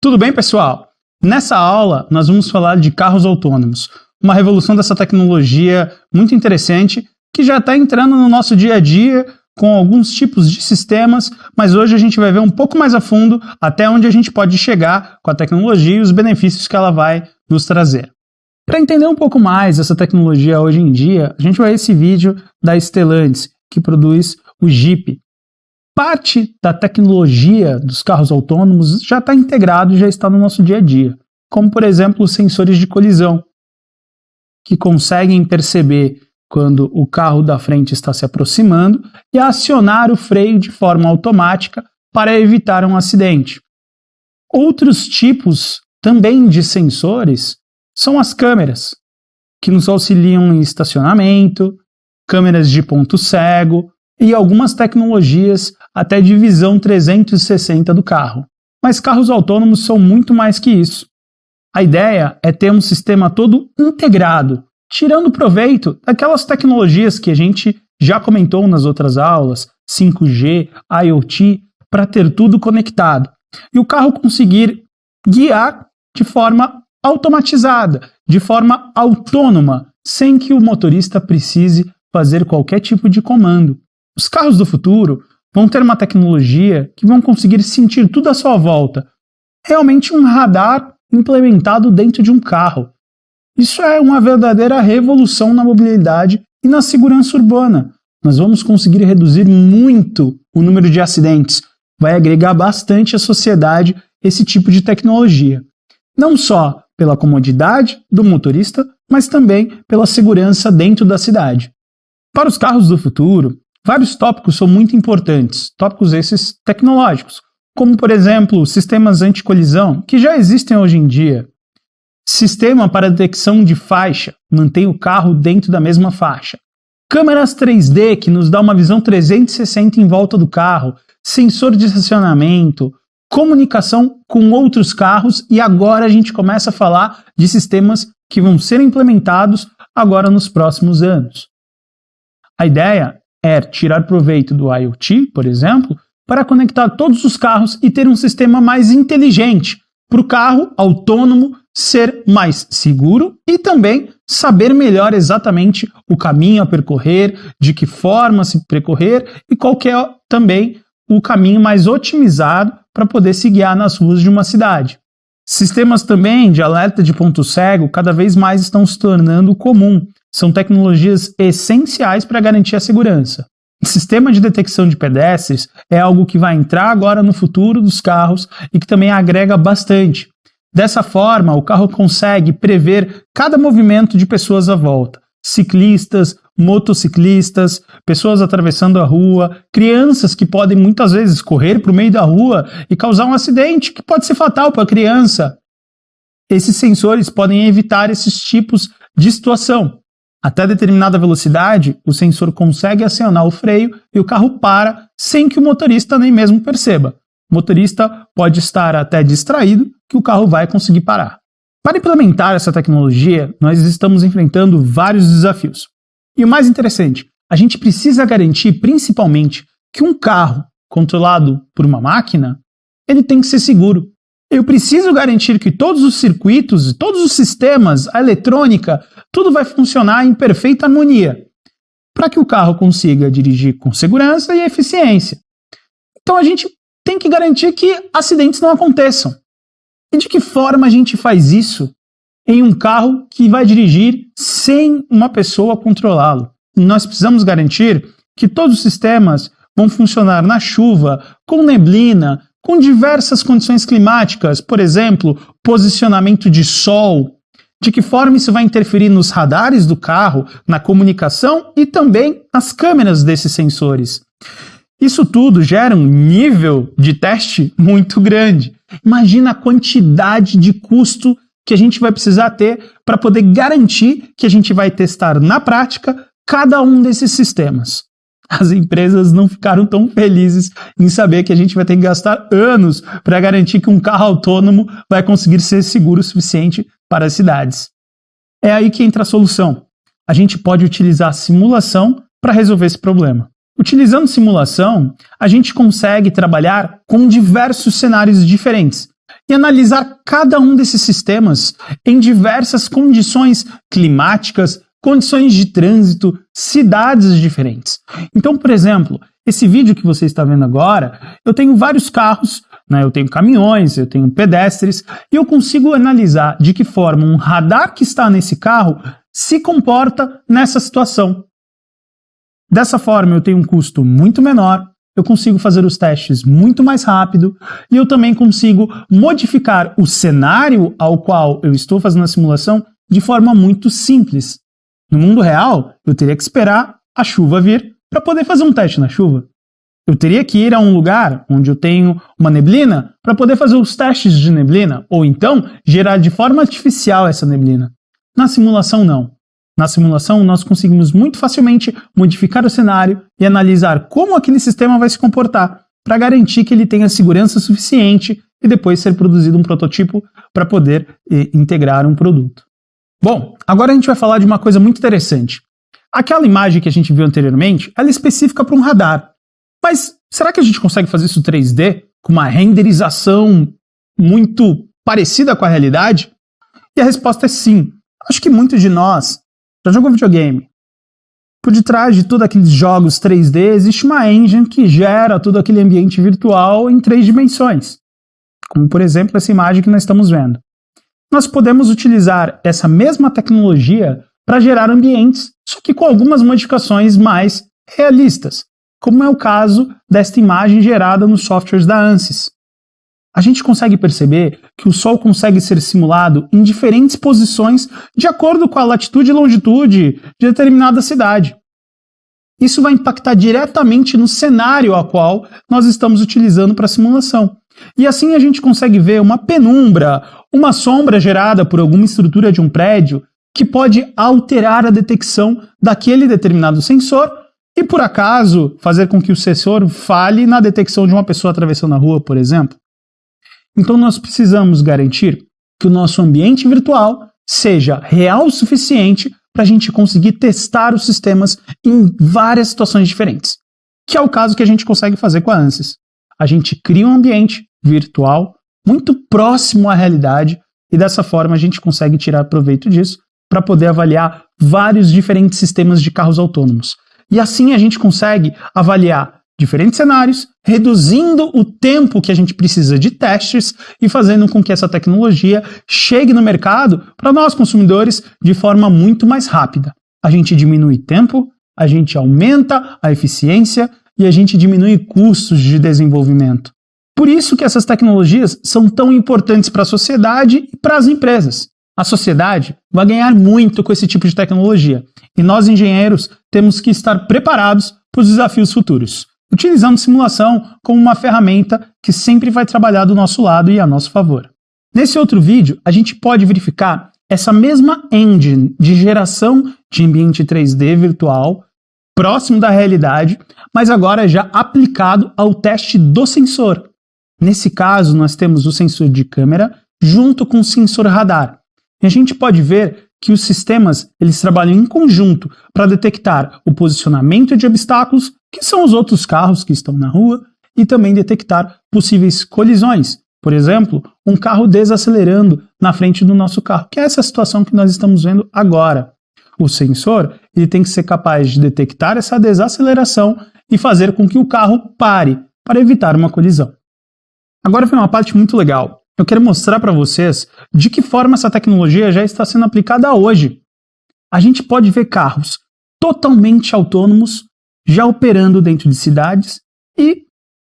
Tudo bem, pessoal? Nessa aula, nós vamos falar de carros autônomos, uma revolução dessa tecnologia muito interessante que já está entrando no nosso dia a dia com alguns tipos de sistemas, mas hoje a gente vai ver um pouco mais a fundo até onde a gente pode chegar com a tecnologia e os benefícios que ela vai nos trazer. Para entender um pouco mais essa tecnologia hoje em dia, a gente vai ver esse vídeo da Stellantis, que produz o Jeep. Parte da tecnologia dos carros autônomos já está integrado e já está no nosso dia a dia, como por exemplo os sensores de colisão, que conseguem perceber quando o carro da frente está se aproximando e acionar o freio de forma automática para evitar um acidente. Outros tipos também de sensores são as câmeras, que nos auxiliam em estacionamento, câmeras de ponto cego e algumas tecnologias até de visão 360 do carro. Mas carros autônomos são muito mais que isso. A ideia é ter um sistema todo integrado, tirando proveito daquelas tecnologias que a gente já comentou nas outras aulas, 5G, IoT, para ter tudo conectado. E o carro conseguir guiar de forma automatizada, de forma autônoma, sem que o motorista precise fazer qualquer tipo de comando. Os carros do futuro vão ter uma tecnologia que vão conseguir sentir tudo à sua volta. Realmente um radar implementado dentro de um carro. Isso é uma verdadeira revolução na mobilidade e na segurança urbana. Nós vamos conseguir reduzir muito o número de acidentes. Vai agregar bastante à sociedade esse tipo de tecnologia. Não só pela comodidade do motorista, mas também pela segurança dentro da cidade. Para os carros do futuro, vários tópicos são muito importantes, tópicos esses tecnológicos, como por exemplo sistemas anti-colisão, que já existem hoje em dia. Sistema para detecção de faixa, mantém o carro dentro da mesma faixa. Câmeras 3D, que nos dá uma visão 360 em volta do carro, sensor de estacionamento, comunicação com outros carros, e agora a gente começa a falar de sistemas que vão ser implementados agora nos próximos anos. A ideia é tirar proveito do IoT, por exemplo, para conectar todos os carros e ter um sistema mais inteligente, para o carro autônomo ser mais seguro e também saber melhor exatamente o caminho a percorrer, de que forma se percorrer e qual que é também o caminho mais otimizado para poder se guiar nas ruas de uma cidade. Sistemas também de alerta de ponto cego cada vez mais estão se tornando comum. São tecnologias essenciais para garantir a segurança. O sistema de detecção de pedestres é algo que vai entrar agora no futuro dos carros e que também agrega bastante. Dessa forma, o carro consegue prever cada movimento de pessoas à volta. Ciclistas, motociclistas, pessoas atravessando a rua, crianças que podem muitas vezes correr para o meio da rua e causar um acidente que pode ser fatal para a criança. Esses sensores podem evitar esses tipos de situação. Até determinada velocidade, o sensor consegue acionar o freio e o carro para sem que o motorista nem mesmo perceba. O motorista pode estar até distraído que o carro vai conseguir parar. Para implementar essa tecnologia, nós estamos enfrentando vários desafios. E o mais interessante, a gente precisa garantir principalmente que um carro controlado por uma máquina, ele tem que ser seguro. Eu preciso garantir que todos os circuitos, todos os sistemas, a eletrônica, tudo vai funcionar em perfeita harmonia, para que o carro consiga dirigir com segurança e eficiência. Então a gente tem que garantir que acidentes não aconteçam. E de que forma a gente faz isso em um carro que vai dirigir sem uma pessoa controlá-lo? Nós precisamos garantir que todos os sistemas vão funcionar na chuva, com neblina, com diversas condições climáticas, por exemplo, posicionamento de sol, de que forma isso vai interferir nos radares do carro, na comunicação e também nas câmeras desses sensores. Isso tudo gera um nível de teste muito grande. Imagina a quantidade de custo que a gente vai precisar ter para poder garantir que a gente vai testar na prática cada um desses sistemas. As empresas não ficaram tão felizes em saber que a gente vai ter que gastar anos para garantir que um carro autônomo vai conseguir ser seguro o suficiente para as cidades. É aí que entra a solução. A gente pode utilizar a simulação para resolver esse problema. Utilizando simulação, a gente consegue trabalhar com diversos cenários diferentes e analisar cada um desses sistemas em diversas condições climáticas, condições de trânsito, cidades diferentes. Então, por exemplo, esse vídeo que você está vendo agora, eu tenho vários carros, né, eu tenho caminhões, eu tenho pedestres, e eu consigo analisar de que forma um radar que está nesse carro se comporta nessa situação. Dessa forma, eu tenho um custo muito menor, eu consigo fazer os testes muito mais rápido e eu também consigo modificar o cenário ao qual eu estou fazendo a simulação de forma muito simples. No mundo real, eu teria que esperar a chuva vir para poder fazer um teste na chuva. Eu teria que ir a um lugar onde eu tenho uma neblina para poder fazer os testes de neblina, ou então gerar de forma artificial essa neblina. Na simulação, não. Na simulação, nós conseguimos muito facilmente modificar o cenário e analisar como aquele sistema vai se comportar para garantir que ele tenha segurança suficiente e depois ser produzido um protótipo para poder integrar um produto. Bom, agora a gente vai falar de uma coisa muito interessante. Aquela imagem que a gente viu anteriormente, ela é específica para um radar. Mas será que a gente consegue fazer isso 3D com uma renderização muito parecida com a realidade? E a resposta é sim. Acho que muitos de nós já jogou videogame. Por detrás de todos aqueles jogos 3D existe uma engine que gera todo aquele ambiente virtual em 3 dimensões. Como, por exemplo, essa imagem que nós estamos vendo. Nós podemos utilizar essa mesma tecnologia para gerar ambientes, só que com algumas modificações mais realistas, como é o caso desta imagem gerada nos softwares da ANSYS. A gente consegue perceber que o Sol consegue ser simulado em diferentes posições de acordo com a latitude e longitude de determinada cidade. Isso vai impactar diretamente no cenário a qual nós estamos utilizando para a simulação. E assim a gente consegue ver uma penumbra, uma sombra gerada por alguma estrutura de um prédio que pode alterar a detecção daquele determinado sensor e, por acaso, fazer com que o sensor falhe na detecção de uma pessoa atravessando a rua, por exemplo. Então nós precisamos garantir que o nosso ambiente virtual seja real o suficiente para a gente conseguir testar os sistemas em várias situações diferentes, que é o caso que a gente consegue fazer com a ANSYS. A gente cria um ambiente virtual muito próximo à realidade e dessa forma a gente consegue tirar proveito disso para poder avaliar vários diferentes sistemas de carros autônomos. E assim a gente consegue avaliar diferentes cenários, reduzindo o tempo que a gente precisa de testes e fazendo com que essa tecnologia chegue no mercado para nós consumidores de forma muito mais rápida. A gente diminui tempo, a gente aumenta a eficiência e a gente diminui custos de desenvolvimento. Por isso que essas tecnologias são tão importantes para a sociedade e para as empresas. A sociedade vai ganhar muito com esse tipo de tecnologia e nós, engenheiros, temos que estar preparados para os desafios futuros, utilizando simulação como uma ferramenta que sempre vai trabalhar do nosso lado e a nosso favor. Nesse outro vídeo, a gente pode verificar essa mesma engine de geração de ambiente 3D virtual próximo da realidade, mas agora já aplicado ao teste do sensor. Nesse caso, nós temos o sensor de câmera junto com o sensor radar. E a gente pode ver que os sistemas eles trabalham em conjunto para detectar o posicionamento de obstáculos, que são os outros carros que estão na rua, e também detectar possíveis colisões. Por exemplo, um carro desacelerando na frente do nosso carro, que é essa situação que nós estamos vendo agora. O sensor ele tem que ser capaz de detectar essa desaceleração e fazer com que o carro pare para evitar uma colisão. Agora vem uma parte muito legal. Eu quero mostrar para vocês de que forma essa tecnologia já está sendo aplicada hoje. A gente pode ver carros totalmente autônomos já operando dentro de cidades e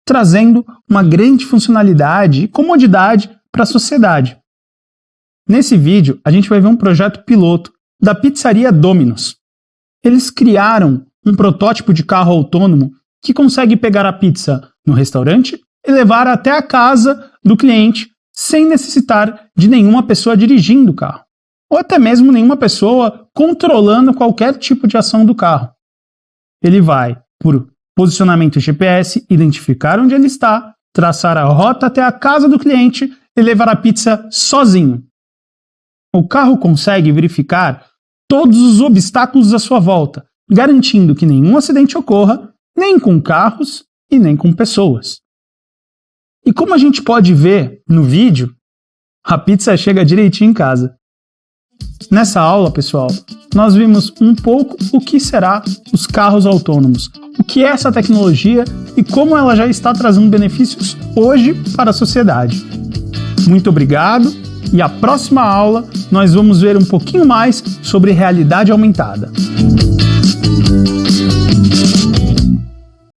trazendo uma grande funcionalidade e comodidade para a sociedade. Nesse vídeo, a gente vai ver um projeto piloto da pizzaria Domino's. Eles criaram um protótipo de carro autônomo que consegue pegar a pizza no restaurante e levar até a casa do cliente sem necessitar de nenhuma pessoa dirigindo o carro, ou até mesmo nenhuma pessoa controlando qualquer tipo de ação do carro. Ele vai, por posicionamento GPS, identificar onde ele está, traçar a rota até a casa do cliente e levar a pizza sozinho. O carro consegue verificar todos os obstáculos à sua volta, garantindo que nenhum acidente ocorra, nem com carros e nem com pessoas. E como a gente pode ver no vídeo, A pizza chega direitinho em casa. Nessa aula, pessoal, nós vimos um pouco o que será os carros autônomos, o que é essa tecnologia e como ela já está trazendo benefícios hoje para a sociedade. Muito obrigado e a próxima aula nós vamos ver um pouquinho mais sobre realidade aumentada.